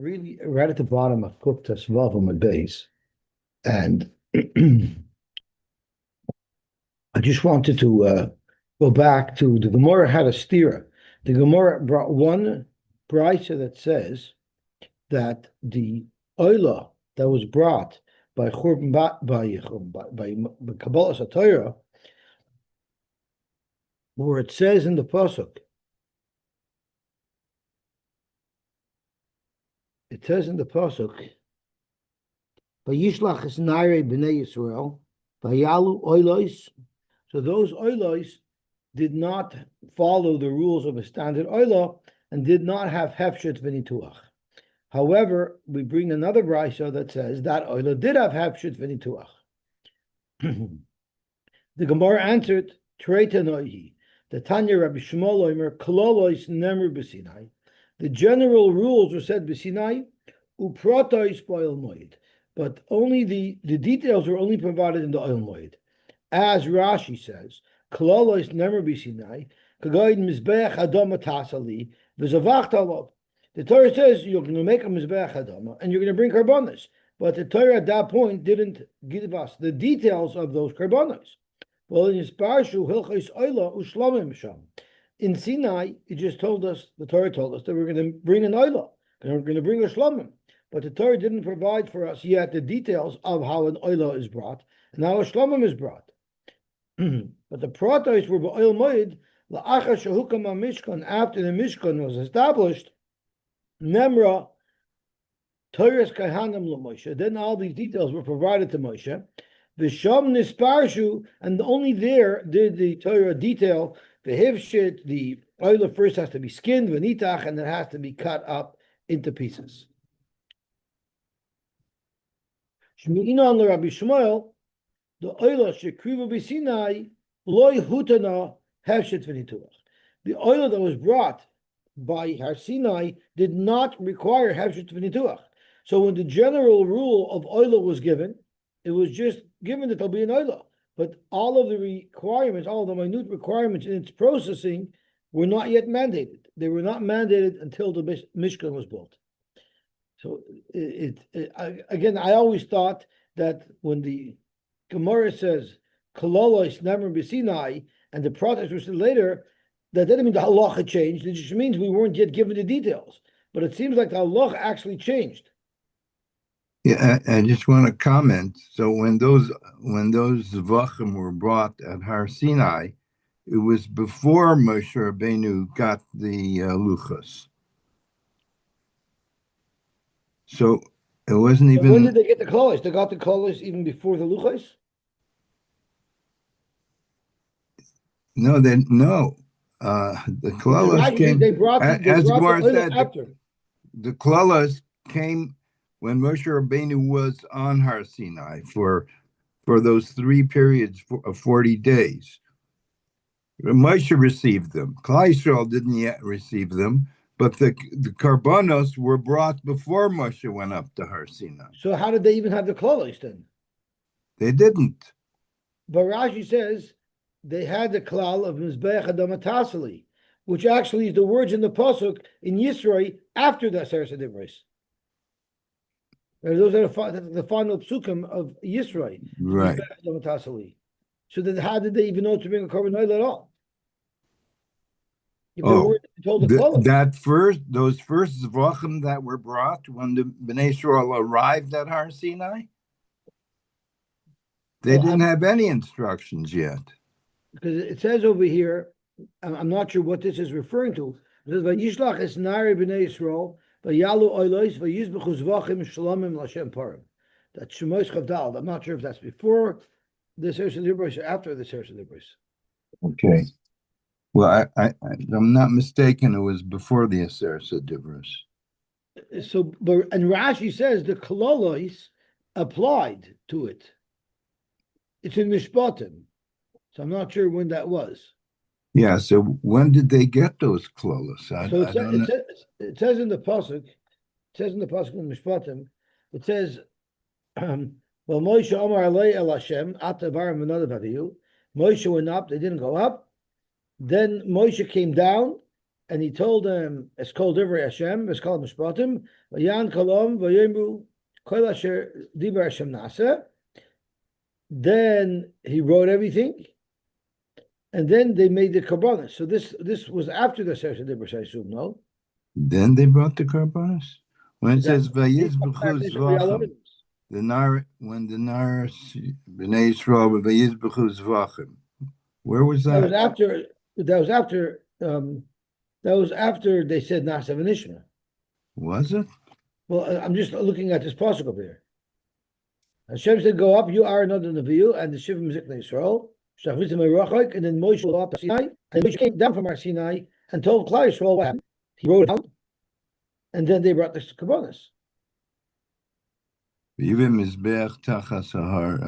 really right at the bottom of Kufta Svavam at base. And I just wanted to go back to the Gemara had a stira. The Gemara brought one brisa that says that the oila that was brought by Churban by Kabbalah Satira, where it says in the pasuk, "Vayishlach es nairei b'nei Yisrael, vayalu oilos." So those oilos did not follow the rules of a standard oila and did not have hefshet v'nituach. However, we bring another brisa that says that oila did have hefshet v'nituach. The Gemara answered, "Treita noihi." The Tanya Rabbi Shmuel Omer kololois nemru b'Sinai. The general rules were said b'Sinai, upratois b'oil moed, but only the details were only provided in the oil moed. As Rashi says, kololois nemru b'Sinai, kagoid mizbeach adama tasali v'zavacht alav. The Torah says you're going to make a mizbeach adama and you're going to bring karbonos, but the Torah at that point didn't give us the details of those karbonos. Well, in Sinai, it just told us, the Torah told us that we're going to bring an oila, and we're going to bring a shlomim. But the Torah didn't provide for us yet the details of how an oila is brought and how a shlomim is brought. But the pratos were ba'oil moed la'achar shehukam mishkan, after the mishkan was established. Nemra Torah's kahanim l'Moshe. Then all these details were provided to Moshe. V'sham nisparshu, and only there did the Torah detail the hivshit. The oil first has to be skinned, v'nitach, and it has to be cut up into pieces. Shmi'inan l'Rabbi Shmuel, the oil shekrivu b'Sinai loy hutana hevshit v'nituach. The oil that was brought by Har Sinai did not require hevshit v'nituach. So when the general rule of oil was given, it was just given that there'll be an oila, but all of the requirements, all of the minute requirements in its processing were not yet mandated. They were not mandated until the Mishkan was built. So again, I always thought that when the Gemara says "Kololos nemer b'Sinai" and the prophets were said later, that didn't mean the halacha changed. It just means we weren't yet given the details. But it seems like the halacha actually changed. Yeah, I just want to comment. So when those Zevachim were brought at Har Sinai, it was before Moshe Rabbeinu got the luchos. So it wasn't even. When did they get the kolos? They got the kolos even before the luchos? No. The kolos came. They brought as the Gemara said, after. The kolos came when Moshe Rabbeinu was on Har Sinai for those 3 periods of 40 days. Moshe received them. Klal Yisrael didn't yet receive them, but the karbanos were brought before Moshe went up to Har Sinai. So how did they even have the kolos then? They didn't. But Rashi says they had the klal of Mizbeach Adama Tasali, which actually is the words in the pasuk in Yisroi after the Aseret Dibros. Those are the final psukim of Yisroi. Right. So then how did they even know to bring a korban oil at all? If those first Zevachim that were brought when the Bnei Yisrael arrived at Har Sinai, they didn't have any instructions yet. Because it says over here, I'm not sure what this is referring to. It says, "Vayishlach es nari b'nei Yisrael, vayalu oilos, vayizbechu zvachim shalomim l'Hashem parim." That's Shemos Chavdal. I'm not sure if that's before the Seres Libros or after the Seres Libros. Okay. Well, I'm not mistaken. It was before the Seres Libros. So, and Rashi says the kololos applied to it. It's in Mishpatim. So I'm not sure when that was. Yeah, so when did they get those klolos? It says in the pasuk, in Mishpatim, it says, well, Moshe Omar Alei El Hashem, Ata Varim V'Nadav Avihu. Moshe went up, they didn't go up. Then Moshe came down, and he told them, "Es kol divrei Hashem, es kol mishpatim, v'yan kolom v'yemru kol asher divrei Hashem nasa." Then he wrote everything, and then they made the karbanos. So this was after the Sefer Divrei, I assume, no? Then they brought the karbanos. When it says That- Vayizbechu Zvachim, when the Nar Bnei Yisrael Vayizbechu Zvachim, where was That was that? after. That was after they said Nasa v'Nishma. Was it? Well, I'm just looking at this pasuk over here. Hashem said, "Go up, you are another Nevi'u, and the Shivim Ziknei Yisrael." And then Moshe went up to Sinai, and Moshe came down from our Sinai and told Klal Yisrael what happened. He wrote it down, and then they brought the Kabbalas. V'yivim Mizbeach Tachas Sahar.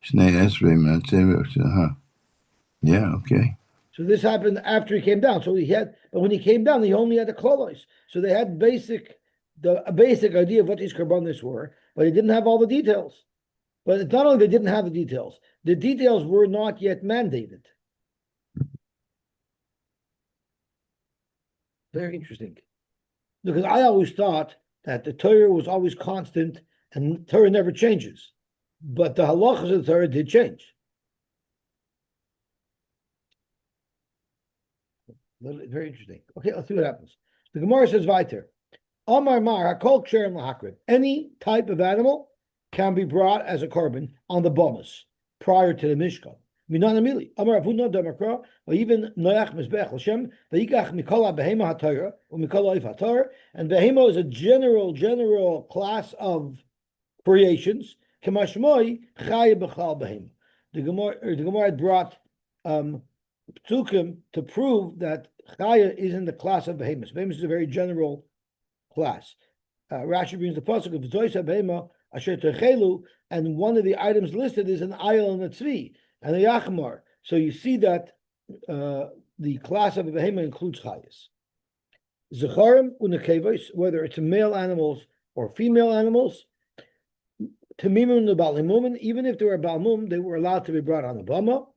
Shnei Esrei Matzevach. Yeah. Okay. So this happened after he came down. So but when he came down, he only had the klolos. So they had a basic idea of what these karbanos were, but they didn't have all the details. But it's not only they didn't have the details were not yet mandated. Very interesting. Because I always thought that the Torah was always constant and Torah never changes. But the halachas of the Torah did change. Very interesting. Okay, let's see what happens. The Gemara says weiter. Amar Mar Hakol Ksherim Lahakrid. Any type of animal can be brought as a korban on the bomas prior to the Mishkan. Minan Amili. Amar Avuna Damakra. Even Noach Mizbech Hashem. Vayikach Mikola Behema HaTorah or Mikola Oif HaTorah. And Behema is a general class of creations. Kemashmoi Chaya B'chal Behema. The Gemara had brought Psukim to prove that Chaya is in the class of behemoths. Behemoths is a very general class. Rashi brings the pasuk of Zoysa Behema Asher Techelu, and one of the items listed is an ayil and a tzvi and a yachmar. So you see that the class of a behemoth includes Chayas. Zecharim unekevos, whether it's male animals or female animals. Tamimun the Balmumin, even if they were Balmum, they were allowed to be brought on a bama.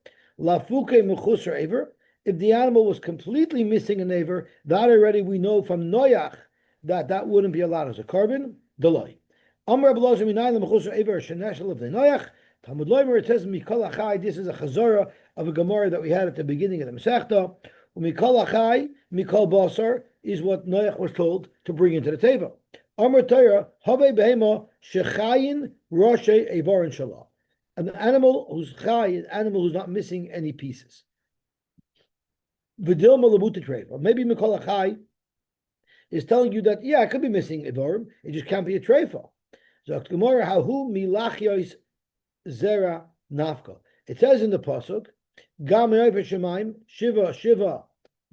Lafuke mechusar aver. If the animal was completely missing an aver, that already we know from Noach that wouldn't be allowed as a korban. Delay. Amr Abelazar minay mechusar aver sheneshel of the Noach. Talmud Loimer, it says Mikol Achai. This is a chazara of a Gemara that we had at the beginning of the Masechta. Mikol Achai, Mikol Basar is what Noach was told to bring into the table. Amr Torah Have Behema Shechayin Roshe Evarin Shalah. An animal who's chai, an animal who's not missing any pieces. Vidil malabuta treifa. Maybe Mikol Achai is telling you that, yeah, it could be missing Ivarim, it just can't be a treifa. Zok Gemara, Hahu Milachyois Zera Nafka. It says in the Pasuk, Gam Shemaim, Shiva,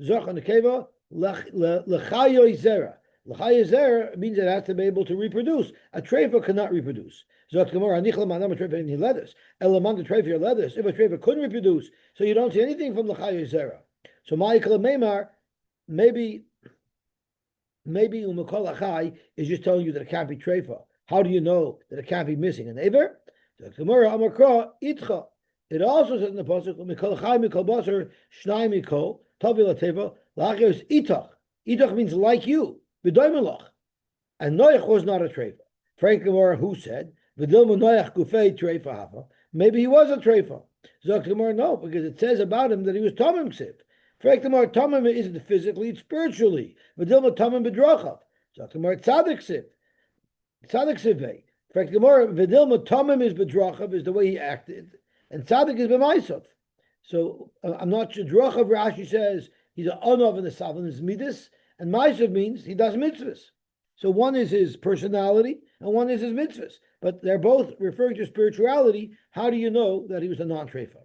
Zoch Nekeva, Lechayois Zera. L'chaya zera means it has to be able to reproduce. A treifa cannot reproduce. Zot Gemara, Anichla manam a treifa any leathers. Elamant a treifa your leathers. If a treifa couldn't reproduce, so you don't see anything from l'chaya zera. So Ma'ikla Meimar, maybe Umakol Achai is just telling you that it can't be treifa. How do you know that it can't be missing an aver? Zot Gemara, Amakra Itcha. It also says in the pasuk, Mikol Achai, Mikol Basar, Shnai Mikol, Tavil Ateva, Lachos Itach. Itach means like you. And Noach was not a treifa. Frank Gemara, who said, V'dilma Noach gufei treifa hava. Maybe he was a treifa. Zok Gemara, no, because it says about him that he was Tomim Siv. Frank Gemara, Tomim isn't physically, it's spiritually. V'dilma Tomim b'drachav. Zok Gemara, Tzadik Siv. Tzadik Sivei. Frank Gemara, V'dilma Tomim is b'drachav, is the way he acted. And Tzadik is b'maisav. So I'm not sure. Drachav, Rashi says, he's an Onov in the Savin, is Midas. And Ma'asav means he does mitzvahs. So one is his personality and one is his mitzvahs. But they're both referring to spirituality. How do you know that he was a non-treifa?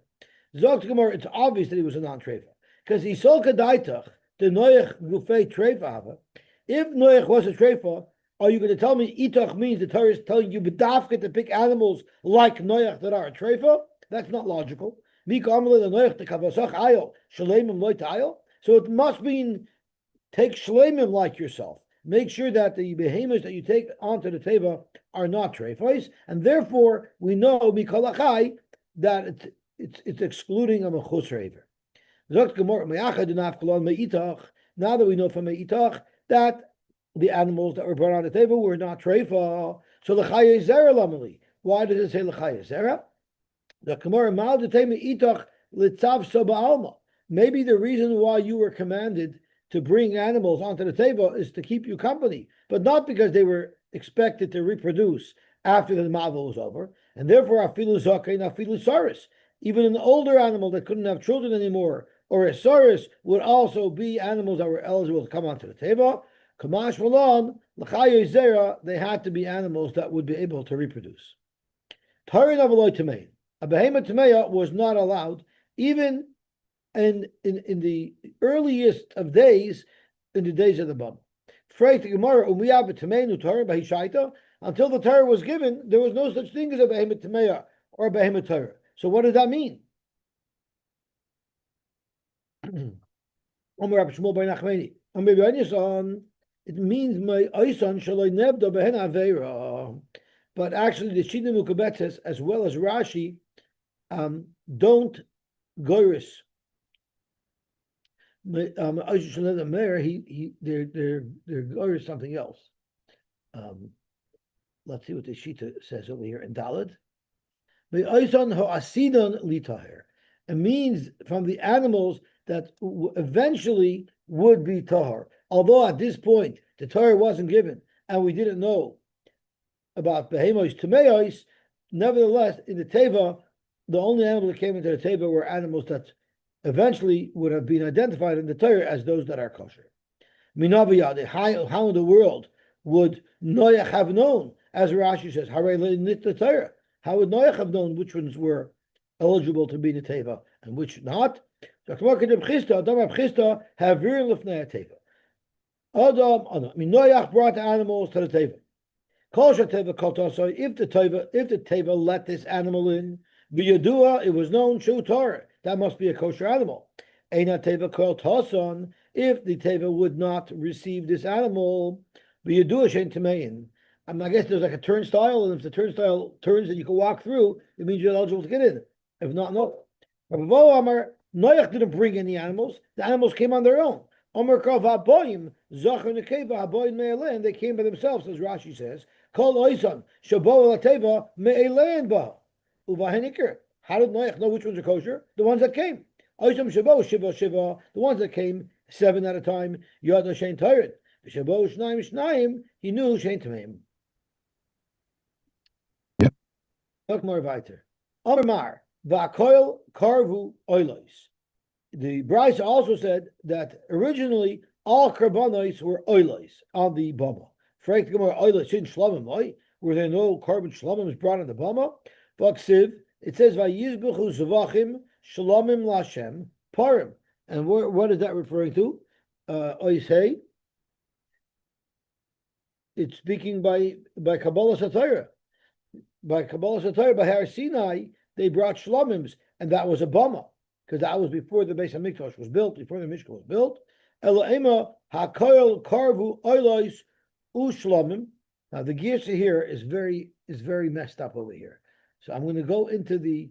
Zok Gemara, it's obvious that he was a non-treifa. Because he sold kadaitach, the Noach gufei treifa. If Noach was a treifa, are you going to tell me itach means the Torah is telling you b'dafka to pick animals like Noach that are a treifa? That's not logical. So it must mean take shleimim like yourself. Make sure that the behemoths that you take onto the teva are not treifos, and therefore we know mikol achai that it's excluding a mechus reiver. Zok Gemara me'achad nafkalon me'itach Now that we know from Itach that the animals that were brought on the table were not treifa, so l'chaya zera lamali. Why does it say l'chaya zera? The Gemara mal detema Itach litzav saba alma. Maybe the reason why you were commanded to bring animals onto the table is to keep you company, but not because they were expected to reproduce after the mavel was over, and therefore afilu zakein afilu saris. Even an older animal that couldn't have children anymore, or a saris, would also be animals that were eligible to come onto the table. Kamash malon l'chayo zera, they had to be animals that would be able to reproduce. Tarin avaloy tamein, a behemoth tameya was not allowed, even in the earliest of days, in the days of the Bama. Until the Torah was given, there was no such thing as a behemoth tameya or a behemoth Torah. So what does that mean? It means my oison shaloi nevda behen aveira. But actually, the Shina Mukabetes, as well as Rashi, don't goris. They're goris something else. Let's see what the Shita says over here in Dalad. It means from the animals that eventually would be tahar. Although at this point the Torah wasn't given and we didn't know about behemoths tameos, nevertheless in the teva, the only animals that came into the teva were animals that eventually would have been identified in the Torah as those that are kosher. Minaviyad, how in the world would Noach have known, as Rashi says, Torah? How would Noach have known which ones were eligible to be in the teva and which not? Noach brought the animals to the teva. If the teva let this animal in, it was known shu Torah. That must be a kosher animal. If the teva would not receive this animal, I guess there's like a turnstile, and if the turnstile turns and you can walk through, it means you're eligible to get in. If not, no. Noach didn't bring any animals. The animals came on their own. And they came by themselves, as Rashi says. How did Noach know which ones are kosher? The ones that came. The ones that came 7 at a time. He knew Shein Tameim. Yep. Look more weiter. Amar va'koil karvu oilos. The Bryce also said that originally all karbanos were oilos on the bama. Frank the Gemara oilos in shlamim. Were there no carbon shlamim brought on the bama? Vaksiv. It says vayizbechu Zevachim shlamim lashem parim. And what is that referring to? Oisei. It's speaking by Kabbalah Satira. By Kabbalah Satira, by Har Sinai, they brought shlamims, and that was a bama, because that was before the Beis Hamikdash was built, before the Mishkan was built. Eloema hakoil karvu oilos ushlamim. Now the Girsa here is very messed up over here. So I'm going to go into the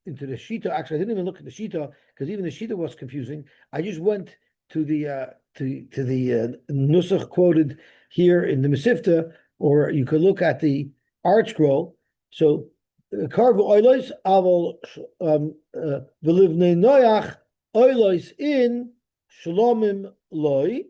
Shita. Actually, I didn't even look at the Shita because even the Shita was confusing. I just went to the Nusach quoted here in the Mesivta, or you could look at the Art Scroll. So Karvu Oilos Aval Velivnei Noach Oilos in Shalomim Loi.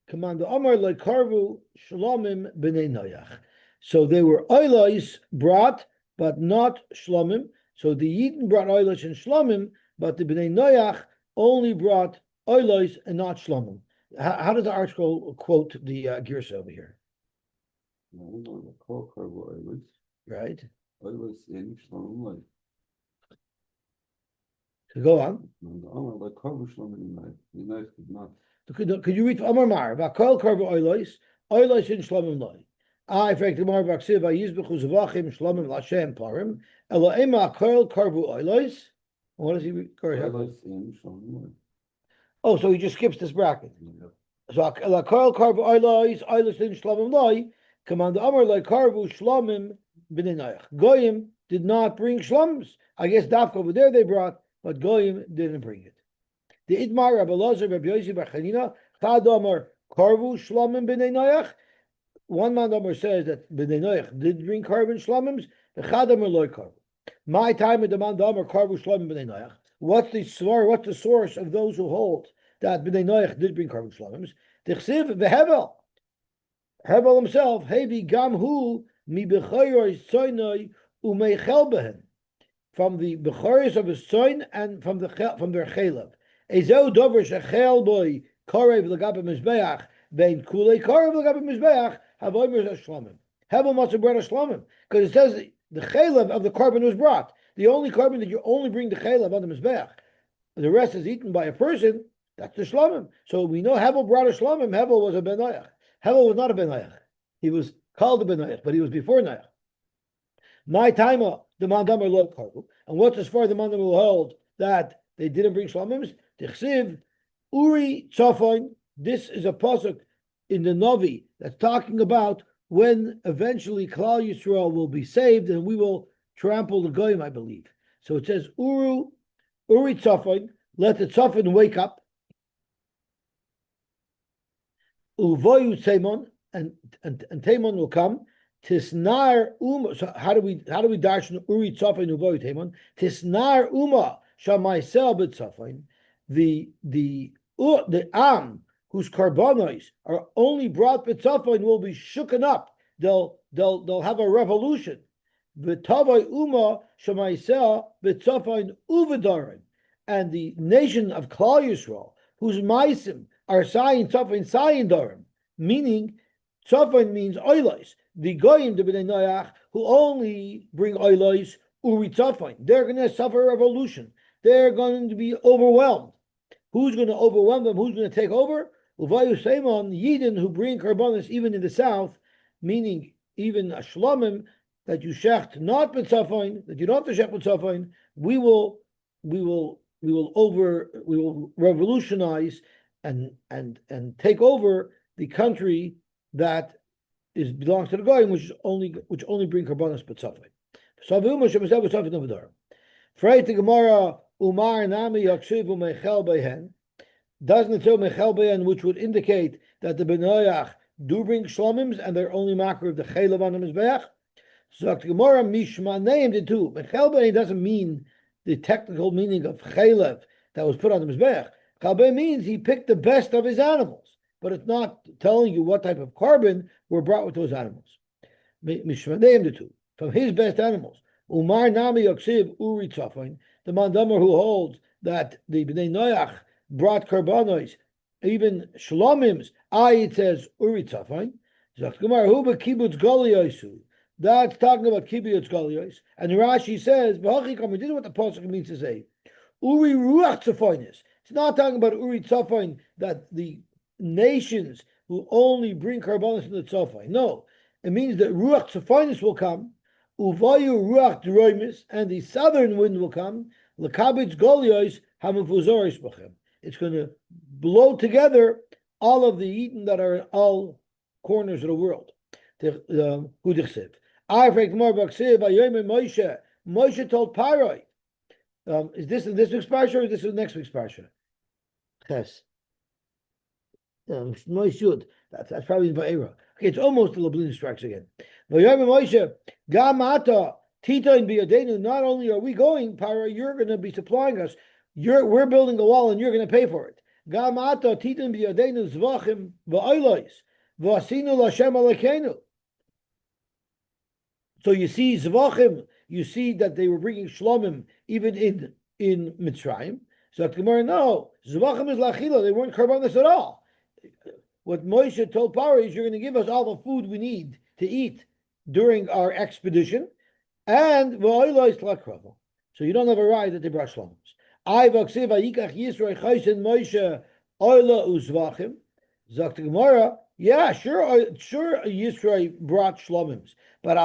Commander Amar Loi Karvu Shalomim B'nei Noach. So they were Oilos brought, but not Shlomim. So the Yidden brought Oilos and Shlomim, but the B'nai Noach only brought Oilos and not Shlomim. How does the Art Scroll quote the Girsa over here? Right. So go on. Could you read Amar Mar? Vakol Karvu Oilos in Shlomim Loi. I fact the Mar Vaksiv Vayizbechu Zevachim Shlomim Lashem Parim Eloema Kol Karvu Oilos. What does he read? Oh, so he just skips this bracket. So Kol Karvu Oilos in Shlomim Loi. Command Amar Loi Karvu Shlomim B'nei Noach. Goyim did not bring shloms. I guess dafka over there they brought, but goyim didn't bring it. The Idmar Rabbi Lazar Rabbi Yosy Bar Chanina Chad Amar Karvu Shlomim B'nei Noach. One man Amar says that B'nei Noach did bring carbon shlomims. The Chad Amar Loy Karvu. My time with the man Amar Karvu Shlomim B'nei Noach. What's the source of those who hold that B'nei Noach did bring carbon shlomims? The Chsiv v'Hevel. Hevel himself, Hevi Gam Hu Mi B'Chayroi Tzoynoi Umeichel Behen. From the B'Chayros of his Tzoyn and from their Chelev. Ezo dover shechel boy karev l'gabe mizbeach vein kulei karev l'gabe mizbeach havoymer shlomim. Hevel must have brought a shlomim because it says the chelev of the carbon was brought. The only carbon that you only bring the chelev on the mizbeach. The rest is eaten by a person. That's the shlomim. So we know Hevel brought a shlomim. Hevel was a ben Noach. Hevel was not a ben Noach. He was called a ben Noach, but he was before Noach. My timer the mandamar lo karbu. And what's as far the mandamar will hold that they didn't bring shlomims? Tichsiv Uri Tzafon. This is a pasuk in the Navi that's talking about when eventually Klal Yisrael will be saved and we will trample the goyim, I believe. So it says Uri Tzafon. Let the Tzafon wake up. Uvoyu Teimon, and Teimon will come. Tisnar Uma. So how do we darshan Uri Tzafon Uvoyu Teimon? Tisnar Uma Shamaisel B'Tzafon. The Am whose karbonos are only brought b'tzafon will be shooken up. They'll have a revolution. V'tavai uma shemaiseh b'tzafon uvedarim, and the nation of Klal Yisrael whose maisim are sayin tzafon sayin darim, meaning tzafon means oilos. The goyim the b'nei Noach who only bring oilos uri tzafon, they're going to suffer a revolution. They're going to be overwhelmed. Who's going to overwhelm them? Who's going to take over? Uvayu Seimon, Yidden who bring karbonis even in the south, meaning even a shlomim that you shecht not b'tzafon, that you don't have to shecht b'tzafon. We will revolutionize and take over the country that belongs to the goyim, which only bring karbonis b'tzafon. Savuma shemazel b'tzafon novadorim. Freit the Gemara. Umar nami yakshiv umechel behen. Doesn't it say mechel behen, which would indicate that the benoyach do bring shlomims and they're only makar of the chelev on the mizbeach? So the Gemara mishma named it too. Mechel behen doesn't mean the technical meaning of chelev that was put on the mizbeach. Mechel behen means he picked the best of his animals, but it's not telling you what type of carbon were brought with those animals. Mishma named it too from his best animals. Umar nami yaksiv uri tzafon. The mandamar who holds that the Bnei Noach brought karbanos, even shlomims, it says uri tzafon. That's talking about kibbutz galiyos. And Rashi says, this is what the pasuk means to say. Uri ruach tzafonis. It's not talking about uri tzafon, that the nations who only bring karbanos in the tzafon. No, it means that ruach tzafonis will come. Uvayu ruach droimis, and the southern wind will come. Lekabitz goliyos hamafuzoris b'chem. It's going to blow together all of the Eden that are in all corners of the world. Hudichsev. Moshe told Paroi. Is this in this week's parsha or is this in next week's parsha? Yes. Moshe. That's probably in Va'era. Okay, it's almost the Lublin strikes again. Moshe, Gamata, Tita and Biyadenu, not only are we going, Para, you're going to be supplying us. We're building a wall and you're going to pay for it. Gamata, Tita and Biyadenu, Zevachim, Va'olos, V'asinu Lashem Alekenu. So you see Zevachim, you see that they were bringing Shlomim even in Mitzrayim. So the Gemara, no, Zevachim is Lachila, they weren't karbanos at all. What Moshe told Paro is, you're going to give us all the food we need to eat during our expedition, and so you don't have a right that they brought shlomims. Yeah, sure, Yisrael brought shlomims, but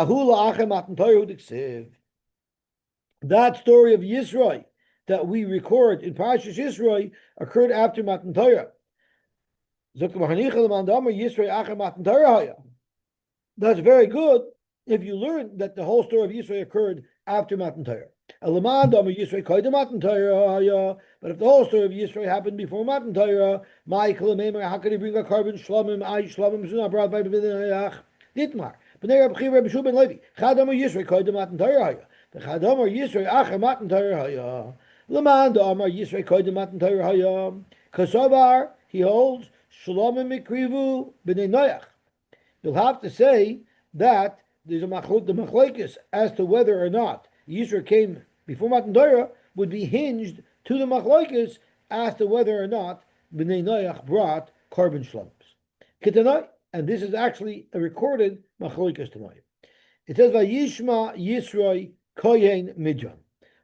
that story of Yisrael that we record in Parashas Yisrael occurred after Matan Torah. That's very good if you learn that the whole story of Yisrael occurred after Matan Torah. But if the whole story of Yisro happened before Matan Torah, how could he bring a carbon shlamim? Shlamim is brought by Ditmar. But there, Rabbi Shua ben Levi. Chadam Yisro koydem Matan Torah. The Chadam Yisro acher Matan Torah. Laman da Amar Yisro koydem Matan Torah. Kasavar he holds shlamim mikrivu b'nei Noach. You'll have to say that there's the machlokes as to whether or not Yisro came before Matan Torah would be hinged to the machlokes as to whether or not Bnei Noach brought carbon shlams. Kitanai, and this is actually a recorded machlokes tonight. It says Vayishma Yisroi Kohen Midjan.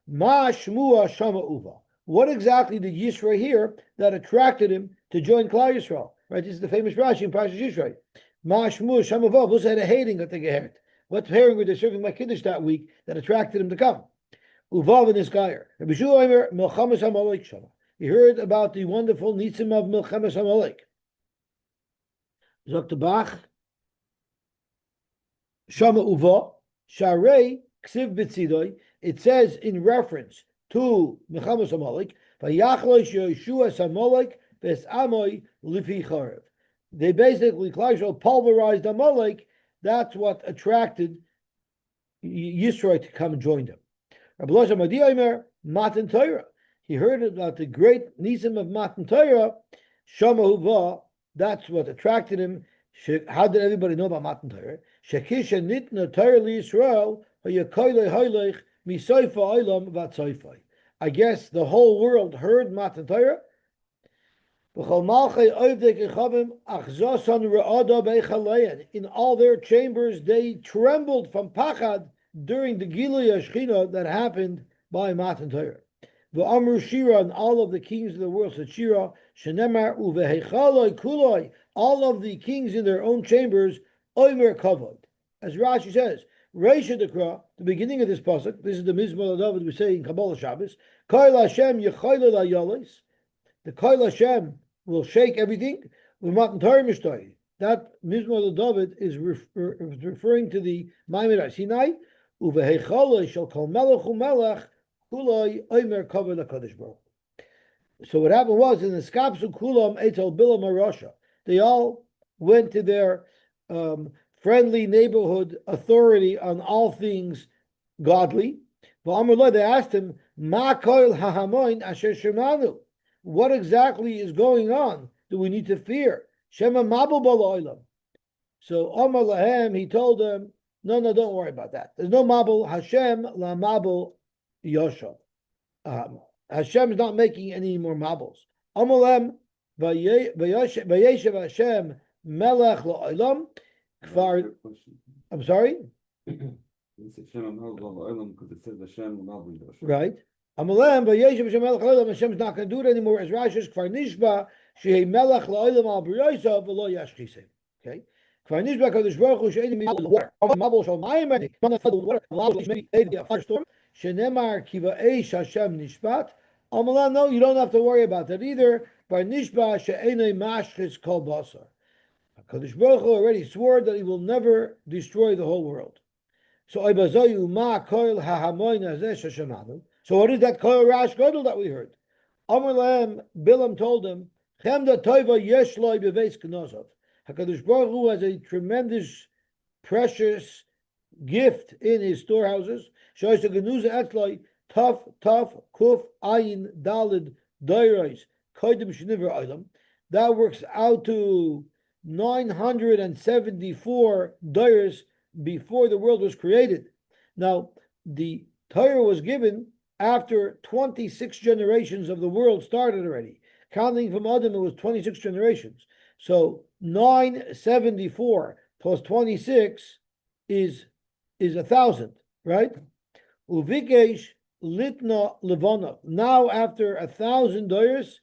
Ma Shmua Shama Uva. What exactly did Yisro hear that attracted him to join Klal Yisrael? Right, this is the famous Rashi in Parashas Yisro. Ma Shmua Shama Uva. Who had a hating that they get? What herring were they serving my Kiddush that week that attracted him to come? Uvav and his guyer. Rabbi Shua Omer Milchamas Hamalek Shama. He heard about the wonderful nitzim of Milchamas Hamalek. Zok Bach Shama Uva Sharei Ksiv B'tzidoi. It says in reference to Milchamas Hamalek, Vayachlosh Yoshua Hamalek Ves Amoy Lifi Charev. They basically Klal Yisrael pulverized Amalek. That's what attracted Yisro to come join them. Rabbi Losham Adi Omer Matan Torah. He heard about the great nisim of Matan Torah. Shama Huva. That's what attracted him. How did everybody know about Matan Torah? Shekisha nitna Torah liYisrael hayakoylei haylech misayfa olam vatzayfai. I guess the whole world heard Matan Torah. In all their chambers, they trembled from pachad during the Gilui Shechina that happened by Matan Torah. V'amru Shira, and all of the kings of the world said Shira, shenemar uvehechaloi kuloi, all of the kings in their own chambers, oimer kavod. As Rashi says, Reisha Dekra, the beginning of this pasuk, this is the Mizmor David we say in Kabbalah Shabbos, Koil Hashem yechaylel hayolos, the Koil Hashem will shake everything. That Mizmor David is referring to the Maimed Sinai. Shall call Melech uMelech Kuloi Omer Kavod HaKadosh Baruch. So what happened was in the Skapsu Kulam Eitel Bilam Arasha, they all went to their friendly neighborhood authority on all things godly. They asked him, Ma Koil HaHamoin Asher Shemanu. What exactly is going on? Do we need to fear? Shema Mabul Bala. So Omar Lahem, he told them, no, don't worry about that. There's no Mabul. Hashem la Mabul Yosha. Hashem is not making any more Mabuls. Omar Lahem, Vayeshev Hashem Melech La'olam. I'm sorry? Right. Amalem, but Yeshiv Hashem Melech La'olam, Hashem's not going to do it anymore. As Rashi says, Kfar Nishba, Shehei Melech La'olam Al B'yoysa, V'lo Yashchisei. Okay? Kfar Nishba, Kadosh Baruch Hu, She'edim Mabul Water. Mabul Shal Mayim, and the water, maybe a firestorm. Shenemar Kiva Eish Hashem Nishbat. Amalem, no, you don't have to worry about that either. Kfar Nishba, She'enei Mashchis Kol Basar. Kadosh Baruch Hu already swore that he will never destroy the whole world. So Oibazoyu Ma Koil HaHamoin Hazeh Shashemanu. So what is that Koil Rash Godel that we heard? Amar Lahem, Bilam told him, Chemda Toiva Yesh Loi Beveis Knozov. HaKadosh Baruch Hu has a tremendous, precious gift in his storehouses. Shoysa Genuza Etzloi, Taf, Kuf, Ayin, Dalid, Doirais, Koidim Shniver Oilam. That works out to 974 Doirais before the world was created. Now, the Torah was given after 26 generations of the world started already. Counting from Adam, it was 26 generations. So 974 plus 26 is 1,000, right? Uvikesh litna levana. Now, after 1,000 doyers,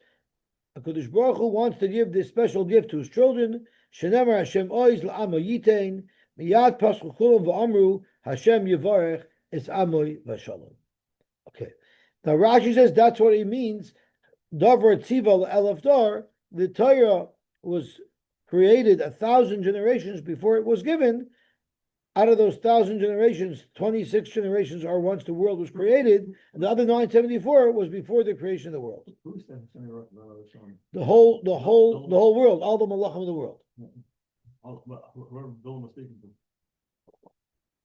HaKadosh Baruch Hu wants to give this special gift to his children. Shenemar Hashem oiz la'ama yitain miyad paschu kulam v'amru Hashem yivarech es amoy v'shalom. Okay. Now Rashi says that's what it means. Davar tziva elef dar. The Torah was created 1,000 generations before it was given. out of those 1,000 generations, 26 generations are once the world was created, and the other 974 was before the creation of the world. The whole world, all the malachim of the world.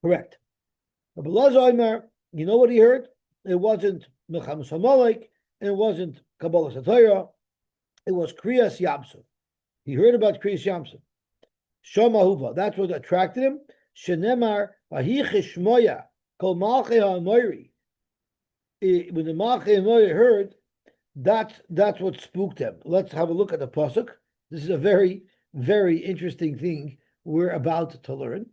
Correct. Rabbi Elazar Omer, you know what he heard? It wasn't Milchamas Hamalek, it wasn't Kabbalah Satira, it was Kriyas Yamsuf. He heard about Kriyas Yamsuf. Shoma Huva, that's what attracted him. Shenemar Vahi Chishmoya Kol Malchei HaAmoiri. When the Malchei HaAmoiri heard, that's what spooked him. Let's have a look at the pasuk. This is a very, very interesting thing we're about to learn.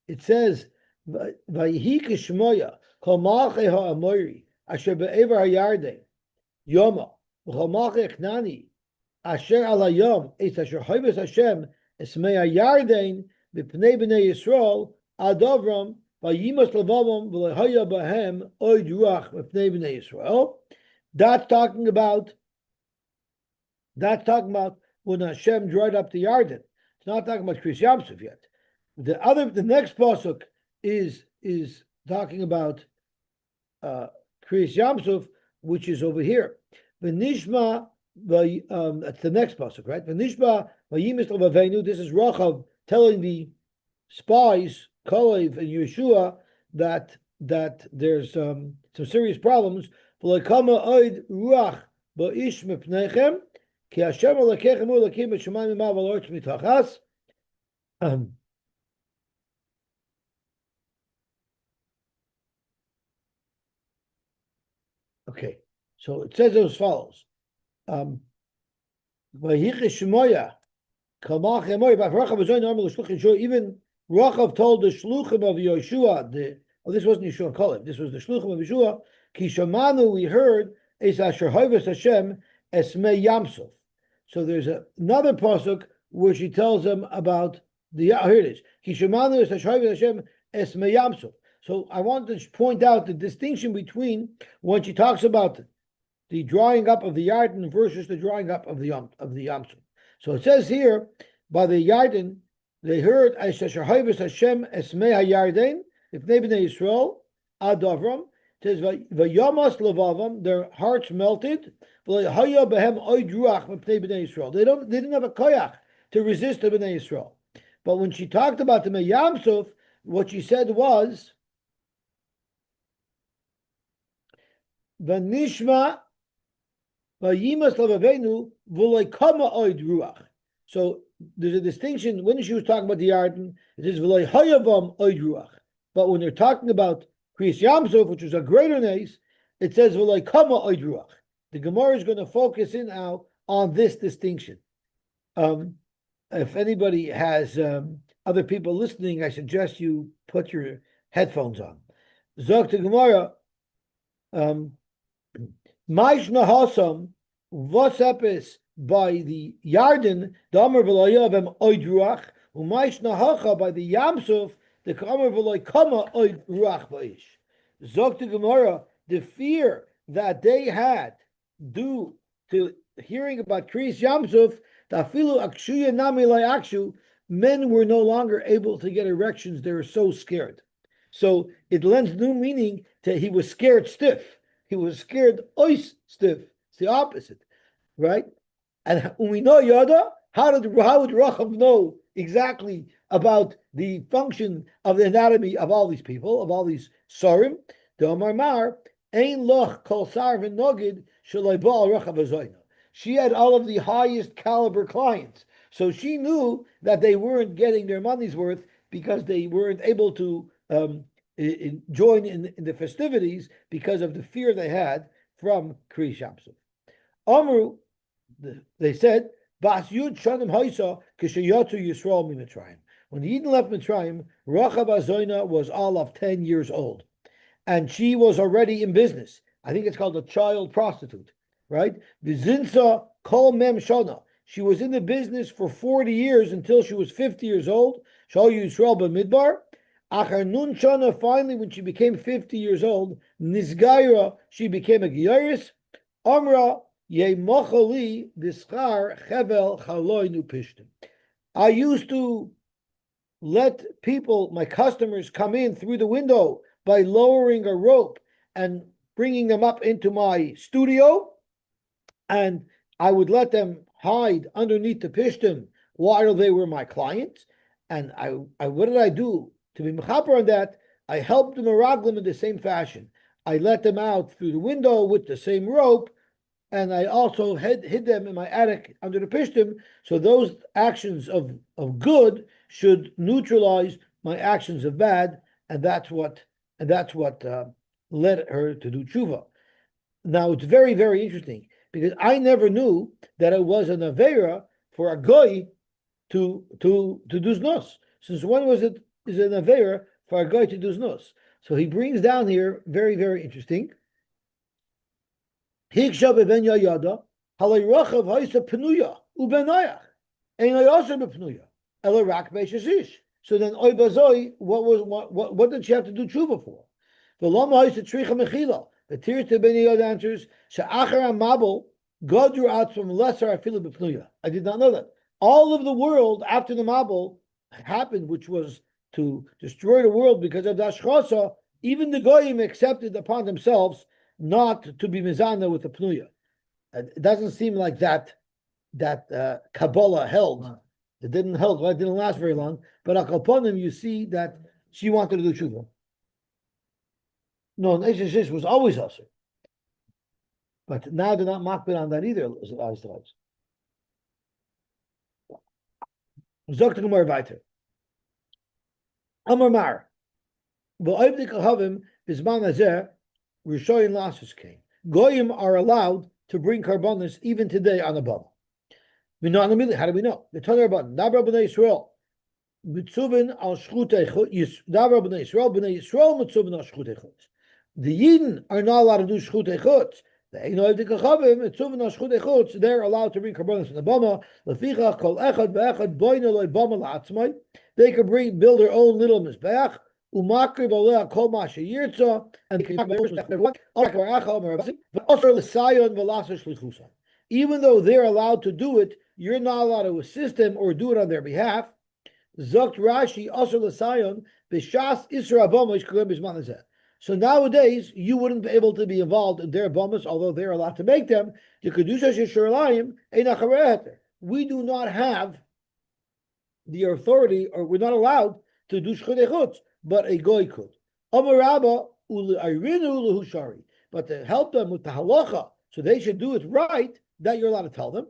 It says, Vahi Kishmoya Kol Malchei HaAmoiri Asher Be'ever HaYarden Yoma V'Chol Malchei Chnani Asher Ala Yom Es Asher Hoybes Hashem Esmei HaYarden B'Pnei B'nei Yisrael Ad Avram Vayimas Levavam V'Lehaya Bahem Oid Ruach B'Pnei B'nei Yisrael. That's talking about when Hashem dried up the Yarden. It's not talking about Kriyas Yamsuf yet. The next pasuk is talking about Kriyas Yamsuf, which is over here. V'nishma, that's the next pasuk, right? V'nishma vayimis l'vavenu. This is Rachav telling the spies, Kalev and Yeshua, that there's some serious problems. V'lekama oid ruach ba'ish mepnechem ki Hashem alekechem u'lekim b'shamayim imav v'lorch mitachas. Okay, so it says as follows. Even Rachav told the shluchim of Yeshua, this wasn't Yeshua and Kalev, this was the shluchim of Yeshua, Ki Shamanu, we heard, Es Asher Hoivas Hashem Esmei Yamsuf. So there's another pasuk where she tells them about here it is. Ki Shamanu Es Asher Hoivas Hashem Esmei Yamsuf. So I want to point out the distinction between when she talks about the drying up of the Yarden versus the drying up of the Yamsuf. So it says here, by the Yarden, they heard Hashem Esmei HaYarden B'Pnei B'nei Yisrael Ad Avram. It says Vayamas Levavam, their hearts melted. V'Lehaya Behem Oid Ruach B'Pnei B'nei Yisrael. They didn't have a koyach to resist the B'nei Yisrael. But when she talked about the Yamsuf, what she said was V'nishma Vayimas Levavenu V'Leikama Oid Ruach. So there's a distinction. When she was talking about the Yarden, it says V'Leihayavam Oid Ruach. But when they're talking about Kriyas Yamsuf, which is a greater nace, it says V'Leikama Oid Ruach. The Gemara is going to focus in now on this distinction. If anybody has other people listening, I suggest you put your headphones on. Zog to Gemara. Maish Nahasam Vasepis by the Yarden, the Amar V'Layavem Oid Ruach, Umaish Nahacha by the Yamsuf, the Kamar V'Laykama Oid Ruach Ba'ish. Zok to Gemara, the fear that they had due to hearing about Kriyas Yamsuf, Tafilu Akshuya Nami Akshu, men were no longer able to get erections. They were so scared. So it lends new meaning to he was scared stiff. He was scared ois stiff. It's the opposite, right? And we know Yada, how would Rachav know exactly about the function of the anatomy of all these people, of all these sarim? The Omar Mar, Ein loch kol sar v'nogid shalai ba'al Rachav azoyna. She had all of the highest caliber clients. So she knew that they weren't getting their money's worth because they weren't able to join in the festivities because of the fear they had from Kriyas Yamsuf. Amru, they said, Bas Yud Shanim Haisa Kishayatu Yisrael Mitzrayim. When the Eden left Mitzrayim, Rachav Azoyna was all of 10 years old, and she was already in business. I think it's called a child prostitute, right? Vizinsa Kol Mem Shana. She was in the business for 40 years until she was 50 years old. Shal Yisrael B'Midbar. Achar Nun Shana, finally, when she became 50 years old, Nizgaira, she became a Giyaris. Amra Ye Mochali Dischar Chevel Chaloy Nupishtim. I used to let people, my customers, come in through the window by lowering a rope and bringing them up into my studio, and I would let them hide underneath the pishtim while they were my clients. And I what did I do to be mechaper on that? I helped the meraglim in the same fashion. I let them out through the window with the same rope, and I also hid them in my attic under the pishtim. So those actions of good should neutralize my actions of bad, and that's what led her to do tshuva. Now it's very, very interesting because I never knew that it was an avera for a goy to do znos. Since when was it is an avera for a goy to do znos? So he brings down here very, very interesting. So then oy bazoi, what did she have to do tshuva for? The lama hoysa tricha mechila. The Tirta Ben Yoda answers, Sha'achar Mabel, God drew out from lesser afilu b'pnuya. I did not know that. All of the world after the Mabel happened, which was to destroy the world because of the Ashchasa, even the Goyim accepted upon themselves not to be mizana with the Pnuya. It doesn't seem like that Kabbalah held. It didn't hold. Well, it didn't last very long. But upon them, you see that she wanted to do tshuva. No, Neshes was always usher. But now they're not makbid on that either. Zok the Gemara weiter. Amar Mar. V'oivdik ahavim bizman hazeh Rishoyin Lasus came. Goyim are allowed to bring karbonis even today on a bubble. How do we know? The Tanur button. Dabra b'nei Yisrael. Mitzuvin al shchutei chutz. Dabra b'nei Yisrael. B'nei Yisrael mitzuvin al shchutei chutz. The Yidden are not allowed to do shchutei chutz. The Einoiv Dikachavim mitzuvin al shchutei chutz. They're allowed to bring karbonis on the bama. Leficha kol echad be'echad boina loy bama la'atzmai. They could build their own little mizbeach. Umakriv aleh kol masha yirtza, and even though they're allowed to do it, you're not allowed to assist them or do it on their behalf. Zokt Rashi also l'sayon b'shas isra abomish k'lem b'zman hazeh. So nowadays you wouldn't be able to be involved in their abomas, although they're allowed to make them. The kedusha sheshurlayim einachareh. We do not have the authority, or we're not allowed to do shchutei chutz, but a goy could. But to help them with the halacha, so they should do it right, that you're allowed to tell them.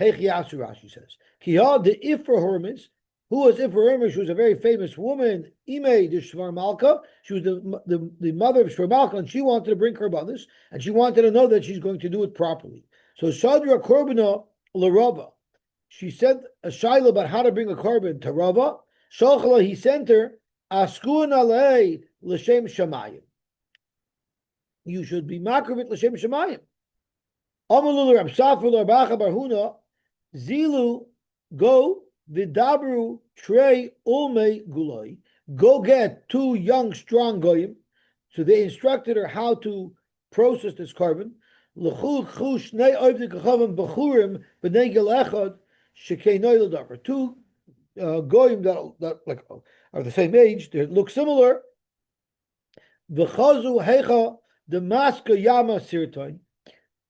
Heichiyasu, Rashi says. Kiyah the Ifra Hermes, who was Ifra Hermes? She was a very famous woman. Ime de Shvar Malka. She was the mother of Shvar Malka, and she wanted to bring karbanis, and she wanted to know that she's going to do it properly. So Shadra Korbana LaRava. She sent a shaila about how to bring a korban to Rava. Shalchala, he sent her, Askun alei l'shem shamayim. You should be makrivit l'shem shamayim. Amalul Rab Safar L'Arbacha Barhuna, Zilu, go vidabru trei ulmei guloi. Go get 2 young, strong goyim. So they instructed her how to process this korban. L'chu shnei oivdik achavim b'churim b'nei gil echad shekei noy l'davar. 2 goyim that like are the same age, they look similar. V'chazu hecha demaska yama sirtoin.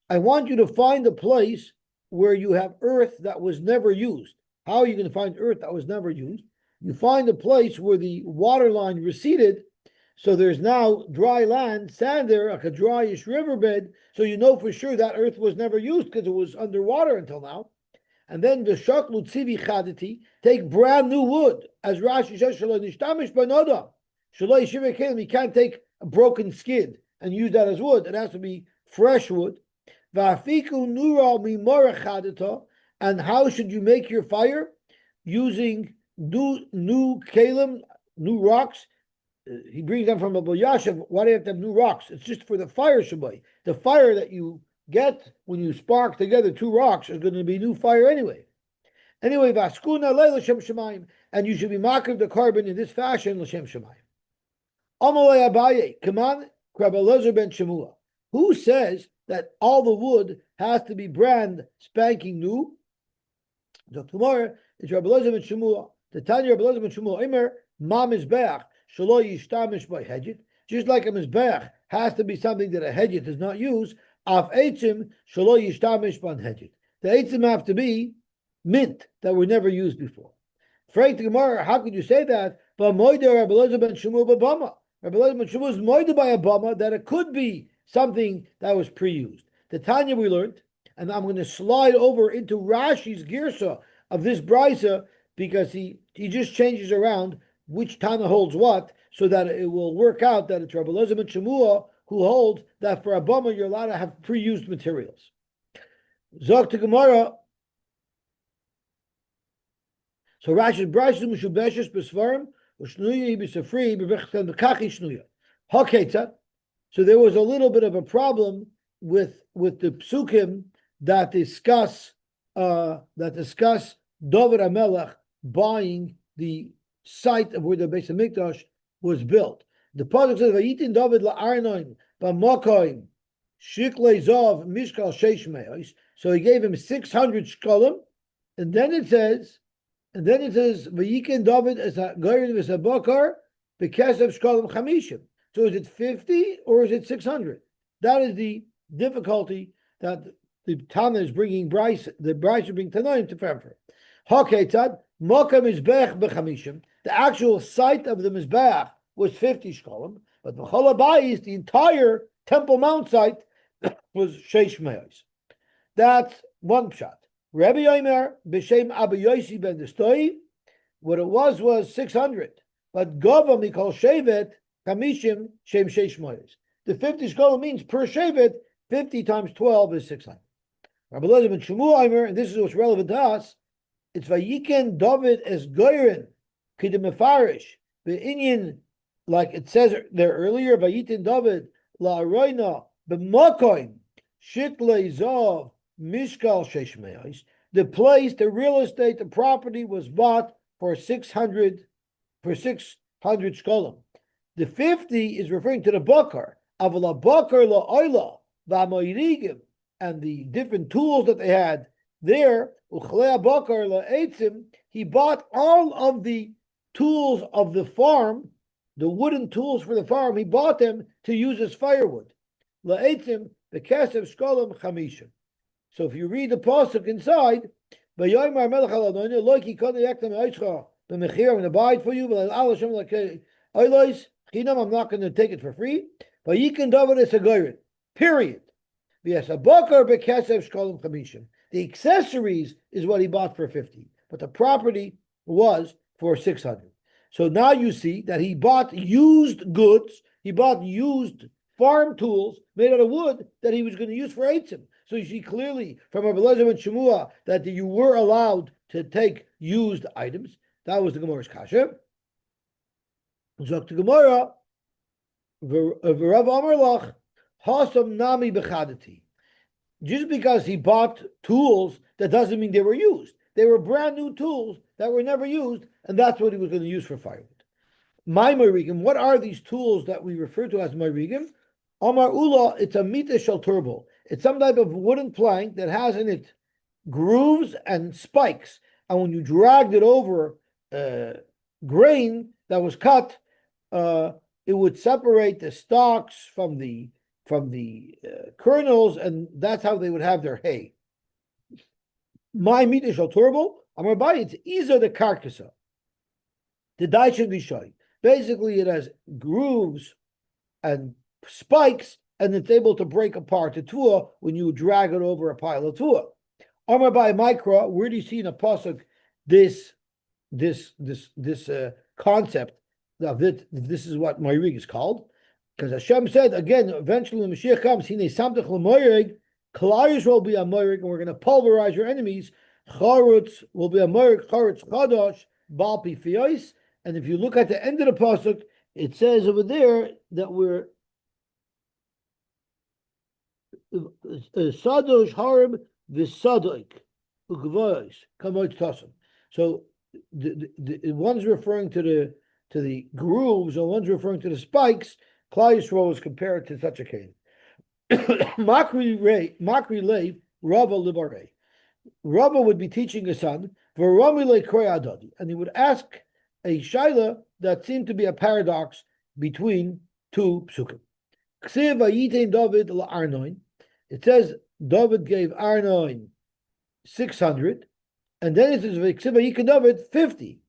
I want you to find a place where you have earth that was never used. How are you going to find earth that was never used? You find a place where the water line receded, so there's now dry land, sand there, like a dryish riverbed, so you know for sure that earth was never used because it was underwater until now. And then the shaklu tzivi chadati, take brand new wood, as Rashi says, shaloi nishtamish b'nodam, shaloi shivei kelim. You can't take a broken skid and use that as wood. It has to be fresh wood. Va'afiku nura mimora chadata. And how should you make your fire? Using new kalim, new rocks. He brings them from Abul Yashav. Why do you have to have new rocks? It's just for the fire shabai. The fire that you get when you spark together 2 rocks is going to be new fire anyway. Anyway, vaskuna le l'shem shemayim, and you should be makiv the korban in this fashion l'shem shemayim. Amalei Abaye, come on, Rabbi Elazar ben Shemua, who says that all the wood has to be brand spanking new? The tomorrow is Rabbi Elazar ben Shemua. The Tanya Rabbi Elazar ben Shmuel Omer, Ma Mizbeach, Shelo Yishtamish by Hedjit. Just like a Mizbeach has to be something that a Hedjit does not use, Af Eitzim, Shelo Yishtamish ban Hedjit. The Eitzim have to be mint, that were never used before. Frank the Gemara, how could you say that? But Moida Rabbi Elazar ben Shmuel Babama. Rabbi Elazar ben Shmuel is Moida by a Bama that it could be something that was pre-used. The Tanya we learned, and I'm going to slide over into Rashi's Girsa of this Brisa because he just changes around which Tana holds what so that it will work out that it's Rabbi Elazar ben Shmuel who holds that for a Bama you're allowed to have pre-used materials. Zok to Gemara. So Rashi's Brisa Meshubeshes Besvarim Ushnuya Bisafri Bebechtan Bekachi Shnuya. Haketza. So there was a little bit of a problem with the psukim that discuss David HaMelech buying the site of where the Beis Hamikdash was built. The pasuk says, "Vayitin David la'arnoin b'makoim shiklei zav mishkal sheish me'os." So he gave him 600 shkalim, and then it says, "Vayikin David as a goyin as a bakar b'kesav shkalim chamishim." So is it 50 or is it 600? That is the difficulty that the Tana is bringing the Bryce is bringing Tanaim to Femfer. Haketzad, Moka Mizbech Bechamishim. The actual site of the Mizbech was 50 shkolim, but the Cholabayis, the entire Temple Mount site, was Sheish Meos. That's one shot. Rabbi Yomer, B'Shem Abba Yosy ben Destoi, what it was 600. But Gova Mikol Shevet, Kamishim, Shem Sheish Meos. The 50 shkolim means per Shevet, 50 times 12 is 600. Rabbi Elazar ben Shmuel, and this is what's relevant to us, it's Vayiken David as Goyrin, Kidim Mefarish, Be'inyan, like it says there earlier, Vayitin David, La Aroina, B'Makoim, Shiklei Zav, Mishkal Sheshmeis. The place, the real estate, the property was bought for 600 shkolim. The 50 is referring to the Bakar. Avala Bakar la Oila, V'Amoyrigim, and the different tools that they had there, Uchlea Bakar la Eitzim, he bought all of the tools of the farm, the wooden tools for the farm, he bought them to use as firewood. La Eitzim, the Kesev Shkolim Chamishim. So if you read the pasuk inside, V'yoymar Melech al Adonai, Loki Kodei Yektam Eichcha, the Mechir, I'm going to buy it for you, but Al Hashem like Oilois, Chinam, I'm not going to take it for free. Vayikin David is a goyrin. Period. Yes, a bakar bekesev shkolim chamishim. The accessories is what he bought for 50, but the property was for 600. So now you see that he bought used goods, he bought used farm tools made out of wood that he was going to use for eitzim. So you see clearly from Rabbi Elazar and Shmuel that you were allowed to take used items. That was the Gemara's kasha. Zok to Gemara, V'Rav Amarlach, Hasam Nami Bechadati. Just because he bought tools, that doesn't mean they were used. They were brand new tools that were never used, and that's what he was going to use for firewood. My Moirigim, what are these tools that we refer to as Moirigim? Amar Ula, it's a mita shel turbo. It's some type of wooden plank that has in it grooves and spikes. And when you dragged it over grain that was cut, it would separate the stalks from the kernels, and that's how they would have their hay. My mita shel turbo, Amar Bai, it's Iza the carcassa. The die should be shown. Basically, it has grooves and spikes, and it's able to break apart the tuah when you drag it over a pile of tuah. Amar by Mikra, where do you see in a pasuk this concept of it? This is what Moirig is called, because Hashem said again. Eventually, when Mashiach comes, Hine Samtech LeMoirig, Klal will be a Moirig, and we're going to pulverize your enemies. Charutz will be a Moirig, Charutz Chadash Bal Pi Fiyos. And if you look at the end of the pasuk, it says over there that we're Sadosh Harim V'Sadoik Ukvois Kamoit Tosim. So the one's referring to the grooves, and one's referring to the spikes. Klal Yisrael is compared to such a case. Makri Lei Rava Libarei. Rava would be teaching his son. And he would ask a shaila that seemed to be a paradox between two psukim. It says David gave Arnoin 600, and then it says David 50.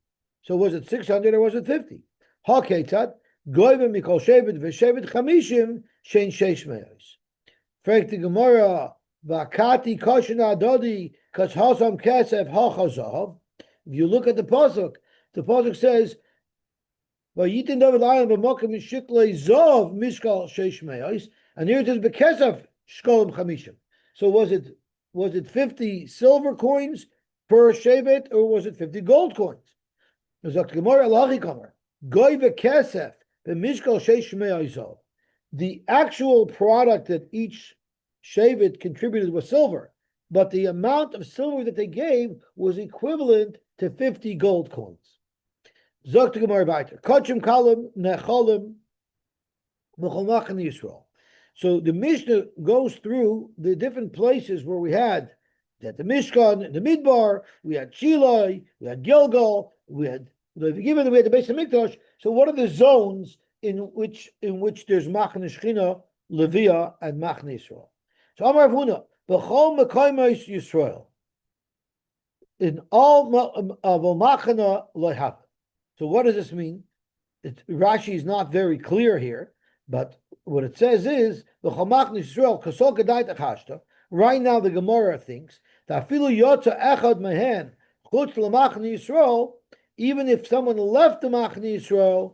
So was it 600 or was it 50? Haketat goyve mikol shevet v'shevet chamishim shein sheish me'os. Fragt the Gemara v'akati koshen adodi kas hasam kesef hachazav. If you look at the pasuk says Vayitin David Ayon b'mokim mishiklei zov mishkal sheish me'os, and here it says bekesef shkolim chamishim. So was it 50 silver coins per shevet, or was it 50 gold coins? The actual product that each shevet contributed was silver, but the amount of silver that they gave was equivalent to 50 gold coins. So the Mishnah goes through the different places where we had that the Mishkan, the Midbar, we had Shiloi, we had Gilgal, we had the Beis Hamikdash. So what are the zones in which there's Machne Shechina, Levia, and Machne Yisrael? So Amar Rav Huna, B'chol Mekayimos Yisrael, in all of Machna Lohav. So what does this mean? Rashi is not very clear here, but what it says is B'chol Machne Yisrael Kasol Kedai Tachashta. Right now, the Gemara thinks that Afilu Yotza Echad Mehen Chutz LeMachne Yisrael, even if someone left the Machne Yisrael,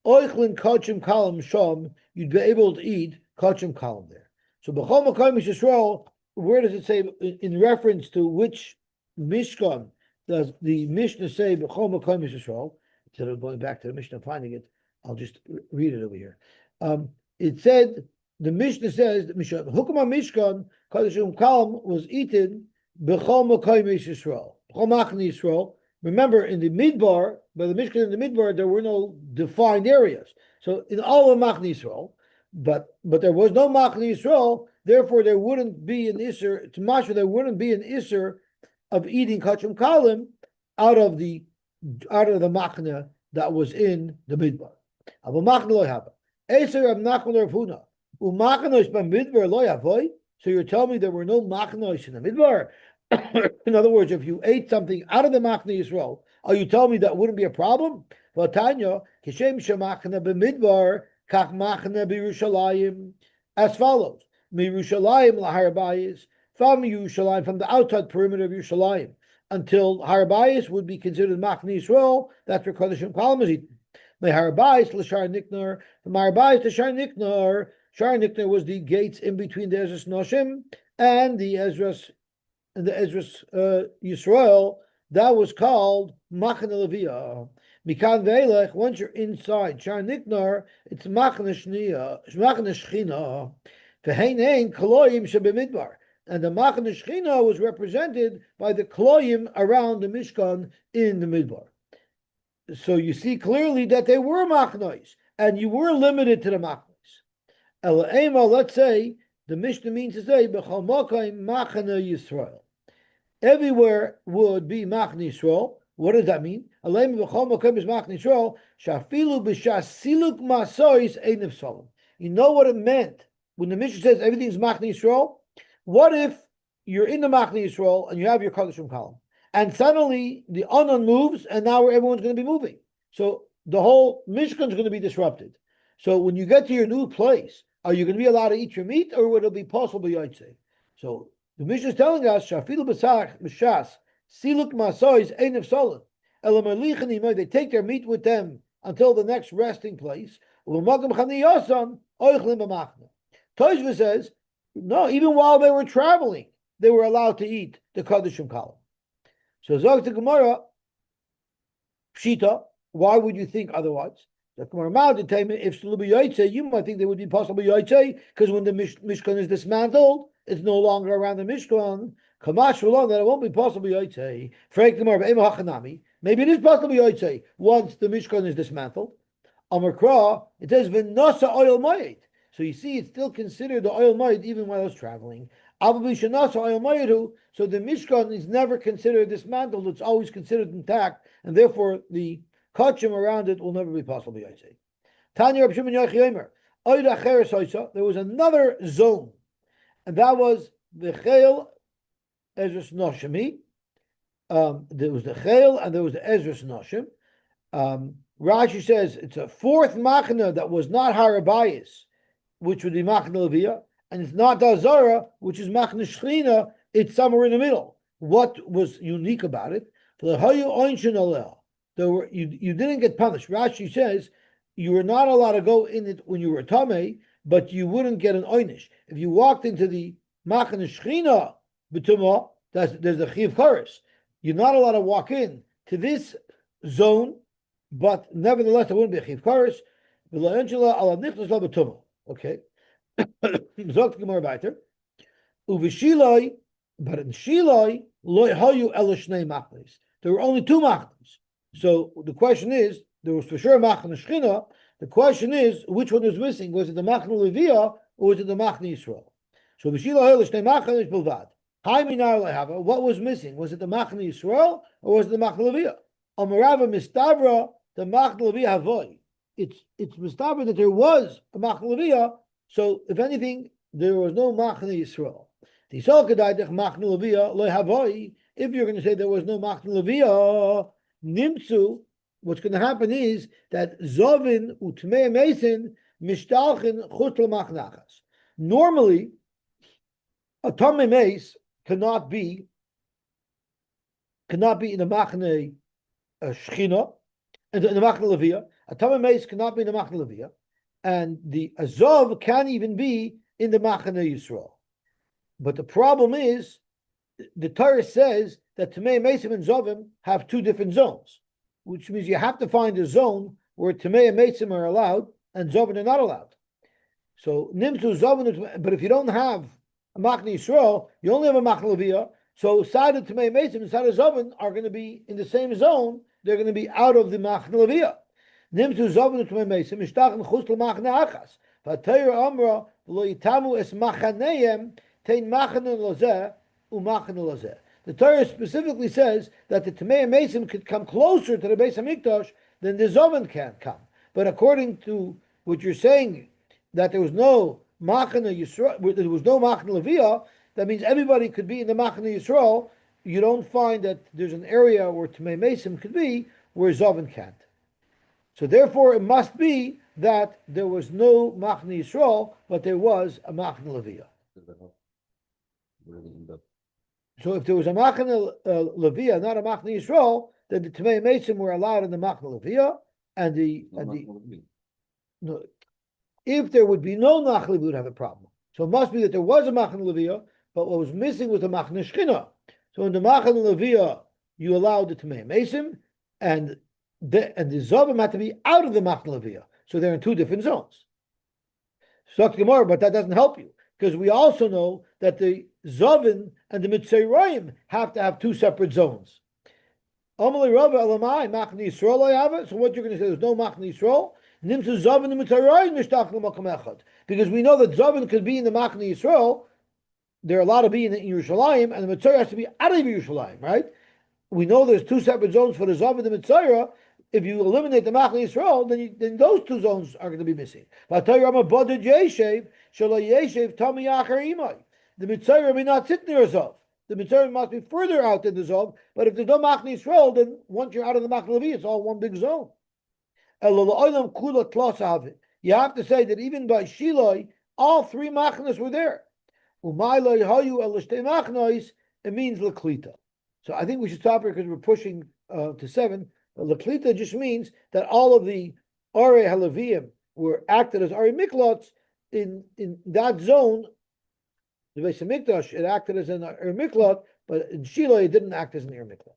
Oichlin Kachim Kalam Shom, you'd be able to eat Kachim Kalam there. So B'chol Makom Yisrael, where does it say in reference to which Mishkan does the Mishnah say B'chol Makom Yisrael? Instead of going back to the Mishnah and finding it, I'll just read it over here. It said, the Mishnah says that Hukma Mishkan Kadashim Kalam was eaten B'chol Makom Yisrael, B'chol Machne Yisrael. Remember, in the Midbar, by the Mishkan in the Midbar, there were no defined areas. So in all of Machne Yisrael, but there was no Machne Yisrael, therefore there wouldn't be an Isser, to Mashma, there wouldn't be an Isser of eating Kachim Kalim out of the Machne that was in the Midbar. Abu Machne lo yava. Eser Rab Nachman Rav Huna. Umachnos by Midbar lo yavoy. So you're telling me there were no Machnos in the Midbar? In other words, if you ate something out of the Machne Yisrael, are you telling me that wouldn't be a problem? Tanya, Kishem Shemachne b'Midbar, Kach Machne b'Yerushalayim, as follows: M'Yerushalayim lahar Bayis, from Yerushalayim, from the outside perimeter of Yerushalayim, until Har Bayis would be considered Machne Yisrael. That's where Kodashim Kalam is eaten. Har Bayis l'Shar Niknar, from Har Bayis to Shar Niknar. Shar Niknar was the gates in between the Ezras Noshim and the Ezras Yisrael. That was called Machne Levia. Mikan ve'elech, once you're inside Shar Niknar, it's Machne Shechina. V'heinein Kloyim shebemidbar. And the Machne Shechina was represented by the Kloyim around the Mishkan in the Midbar. So you see clearly that they were Machnois, and you were limited to the Machnois. Ela let's say, the Mishnah means to say, B'chol Mokayim Machne Yisrael. Everywhere would be Machne Yisrael. What does that mean? You know what it meant when the Mishnah says everything's Machne Yisrael? What if you're in the Machne Yisrael and you have your Kadashim column, and suddenly the Anon moves, and now everyone's going to be moving? So the whole Mishkan is going to be disrupted. So when you get to your new place, are you going to be allowed to eat your meat, or would it be possible Yaitse? So the Mishnah is telling us, Shafilu B'Sach B'Shas Siluk Masois Ein of Solon. They take their meat with them until the next resting place. Toshva says, no, even while they were traveling, they were allowed to eat the Kadashim column. So Zog to Gemara, Pshita, why would you think otherwise? The Gemara if you might think they would be possible Yaitse, because when the Mishkan is dismantled, it's no longer around the Mishkan. Kamash that it won't be possible Yaitse. Maybe it is possible Yaitse once the Mishkan is dismantled. Amakra, it says V'nasa oil mayit. So you see, it's still considered the oil mayit even while it's traveling. So the Mishkan is never considered dismantled; it's always considered intact, and therefore the kachim around it will never be possible. I say. Tanya Reb Shimon Yochi Yomer, Oida Cheres Hoysa. There was another zone, and that was the Chayil Ezras Noshimi. There was the Chayil and there was the Ezras Noshim. Rashi says it's a fourth machna that was not Harabayis, which would be machna Leviyah, and it's not Dazara, which is machna Shechina. It's somewhere in the middle. What was unique about it? There were you didn't get punished. Rashi says you were not allowed to go in it when you were tamei, but you wouldn't get an oynish if you walked into the machna Shechina b'tumah. There's the chiv chorus. You're not allowed to walk in to this zone, but nevertheless there wouldn't be a chiv chorus. Okay. Zok Gemara weiter. Uvishiloi, but in Shiloi, loy hayu ela shnei machnes. There were only two machnes. So the question is, there was for sure machne Shechina. The question is, which one was missing? Was it the machne Leviyah or was it the machne Yisrael? So Vishiloi ela shnei machnes bilvad. What was missing? Was it the machne Yisrael or was it the machne Leviyah? Amarava mistavra the machne Leviyah havoy. It's mistavra that there was a machne Leviyah. So, if anything, there was no machne Yisrael. If you're going to say there was no machne Leviyah, nimtzu, what's going to happen is that zovin utmei mesin mishtalchin chutz l'machnachas. Normally, a tamei meis cannot be in the machne Shechina, in the machne Leviyah. A tamei meis cannot be in the machne Leviyah. And the Azov can't even be in the Machane Yisrael. But the problem is, the Torah says that Tamei Mesim and Zovim have two different zones, which means you have to find a zone where Tamei and Mesim are allowed and Zovim are not allowed. So Nimtu Zovim, but if you don't have a Machane Yisrael, you only have a Machane Leviyah. So side of Tamei Mesim and side of Zovim are going to be in the same zone. They're going to be out of the Machane Leviyah. Nimtu Zovin Utmei Mesim Mishtachin Chutz L'Machne Achas. V'Torah Amra V'Lo Yitamu Es Machaneim Tein Machane Lozeh U'Machane Lozeh. The Torah specifically says that the Tamei Mesim could come closer to the Beis Hamikdash than the Zovin can come. But according to what you're saying, that there was no Machane Yisrael, there was no Machane Leviyah, that means everybody could be in the Machane Yisrael. You don't find that there's an area where Tamei Mesim could be where Zovin can't. So therefore, it must be that there was no Machne Yisrael, but there was a Machne Leviyah. So if there was a Machne Leviyah, not a Machne Yisrael, then the Tamei Mesim were allowed in the Machne Leviyah, and if there would be no Machne, we would have a problem. So it must be that there was a Machne Leviyah, but what was missing was the Machne Shechina. So in the Machne Leviyah, you allowed the Tamei Mesim, and the Zovim had to be out of the Machne Leviyah. So they're in two different zones. Suck Gemara, but that doesn't help you. Because we also know that the Zovin and the Mitzrayim have to have two separate zones. So what you're going to say, there's no Machne Yisrael? Because we know that Zovin could be in the Machne Yisrael. They're allowed to be in Yerushalayim, and the Mitzrayim has to be out of Yerushalayim, right? We know there's two separate zones for the Zov and the Mitzrayim. If you eliminate the Machne Yisrael, then those two zones are going to be missing. The Mitzrayim may not sit near a Zov. The Mitzrayim must be further out than the Zov. But if there's no Machne Yisrael, then once you're out of the Machne Levi, it's all one big zone. You have to say that even by Shiloi, all three Machnes were there. It means Laklita. So I think we should stop here because we're pushing to 7. Laklita just means that all of the Arei Halaviyim were acted as Arei Miklots in that zone. The Beis Hamikdash, it acted as an Arei Miklot, but in Shiloh it didn't act as an Arei Miklot.